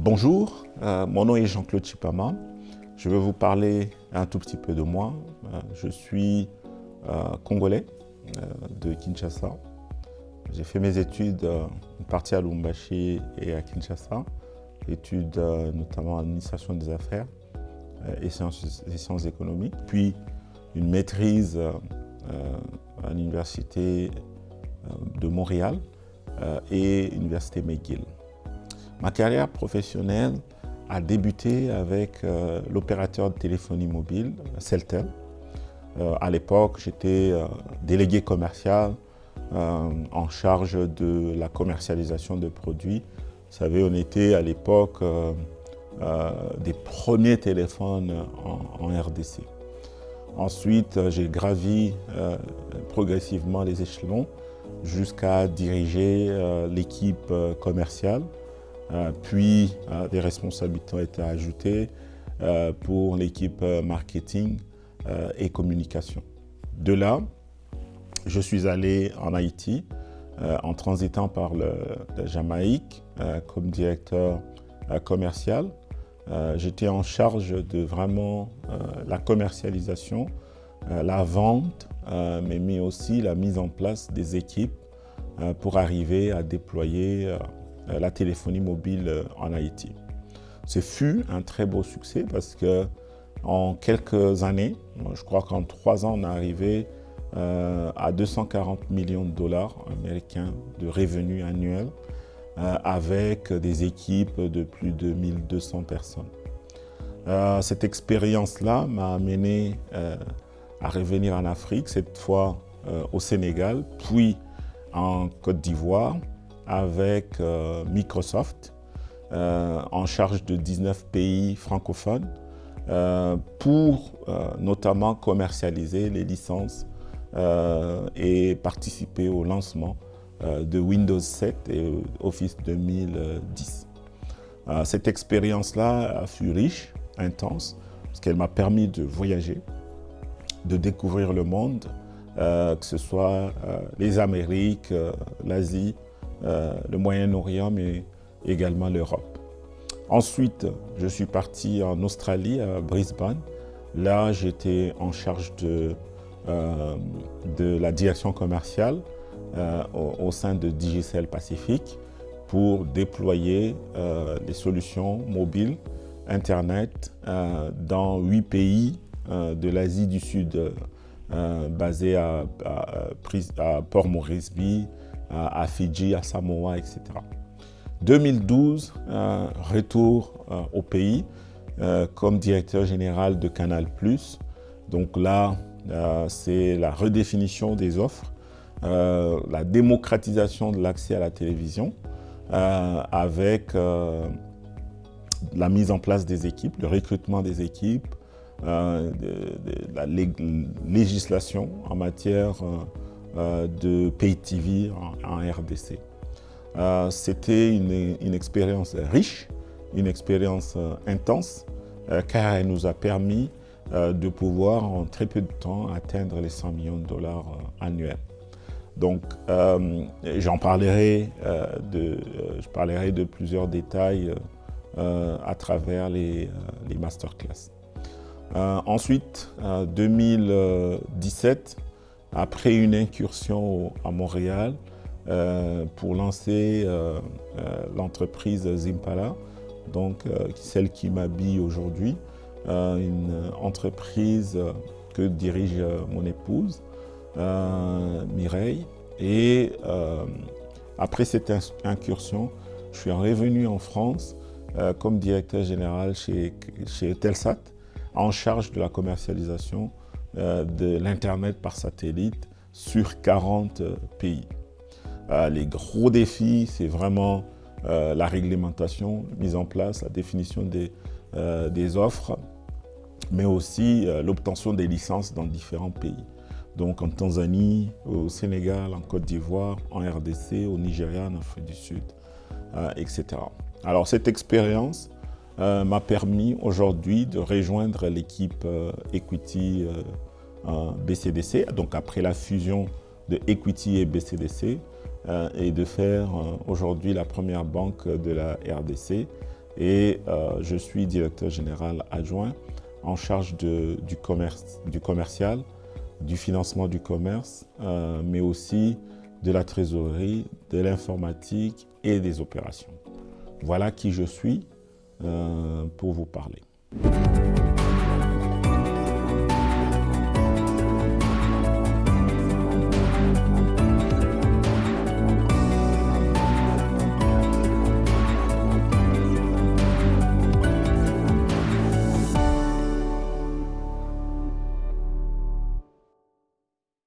Bonjour, mon nom est Jean-Claude Chipama. Je vais vous parler un tout petit peu de moi. Je suis congolais de Kinshasa. J'ai fait mes études, une partie à Lubumbashi et à Kinshasa. Études notamment en administration des affaires et sciences économiques. Puis une maîtrise à l'université de Montréal et l'université McGill. Ma carrière professionnelle a débuté avec l'opérateur de téléphonie mobile, Celtel. À l'époque, j'étais délégué commercial en charge de la commercialisation de produits. Vous savez, on était à l'époque des premiers téléphones en RDC. Ensuite, j'ai gravi progressivement les échelons jusqu'à diriger l'équipe commerciale. Puis des responsabilités ont été ajoutées pour l'équipe marketing et communication. De là, je suis allé en Haïti en transitant par la Jamaïque comme directeur commercial. J'étais en charge de vraiment la commercialisation, la vente, mais aussi la mise en place des équipes pour arriver à déployer la téléphonie mobile en Haïti. Ce fut un très beau succès parce qu'en quelques années, je crois qu'en 3 ans, on est arrivé à 240 millions de dollars américains de revenus annuels avec des équipes de plus de 1200 personnes. Cette expérience-là m'a amené à revenir en Afrique, cette fois au Sénégal, puis en Côte d'Ivoire, avec Microsoft, en charge de 19 pays francophones, pour notamment commercialiser les licences et participer au lancement de Windows 7 et Office 2010. Cette expérience-là fut riche, intense, parce qu'elle m'a permis de voyager, de découvrir le monde, que ce soit les Amériques, l'Asie, le Moyen-Orient, mais également l'Europe. Ensuite, je suis parti en Australie, à Brisbane. Là, j'étais en charge de la direction commerciale au sein de Digicel Pacifique pour déployer les solutions mobiles, Internet, dans 8 pays de l'Asie du Sud, basés à Port Moresby, à Fidji, à Samoa, etc. 2012, retour au pays comme directeur général de Canal+. Donc là, c'est la redéfinition des offres, la démocratisation de l'accès à la télévision avec la mise en place des équipes, le recrutement des équipes, la législation en matière de Pay TV en RDC. C'était une expérience riche, une expérience intense, car elle nous a permis de pouvoir en très peu de temps atteindre les 100 millions de dollars annuels. Donc, je parlerai de plusieurs détails à travers les masterclass. Ensuite, 2017, après une incursion à Montréal pour lancer l'entreprise Zimpala, donc celle qui m'habille aujourd'hui, une entreprise que dirige mon épouse, Mireille. Et après cette incursion, je suis revenu en France comme directeur général chez Telsat, en charge de la commercialisation de l'Internet par satellite sur 40 pays. Les gros défis, c'est vraiment la réglementation mise en place, la définition des offres, mais aussi l'obtention des licences dans différents pays. Donc en Tanzanie, au Sénégal, en Côte d'Ivoire, en RDC, au Nigeria, en Afrique du Sud, etc. Alors cette expérience m'a permis aujourd'hui de rejoindre l'équipe Equity BCDC, donc après la fusion de Equity et BCDC, et de faire aujourd'hui la première banque de la RDC et je suis directeur général adjoint en charge du commercial, du financement du commerce, mais aussi de la trésorerie, de l'informatique et des opérations. Voilà qui je suis pour vous parler.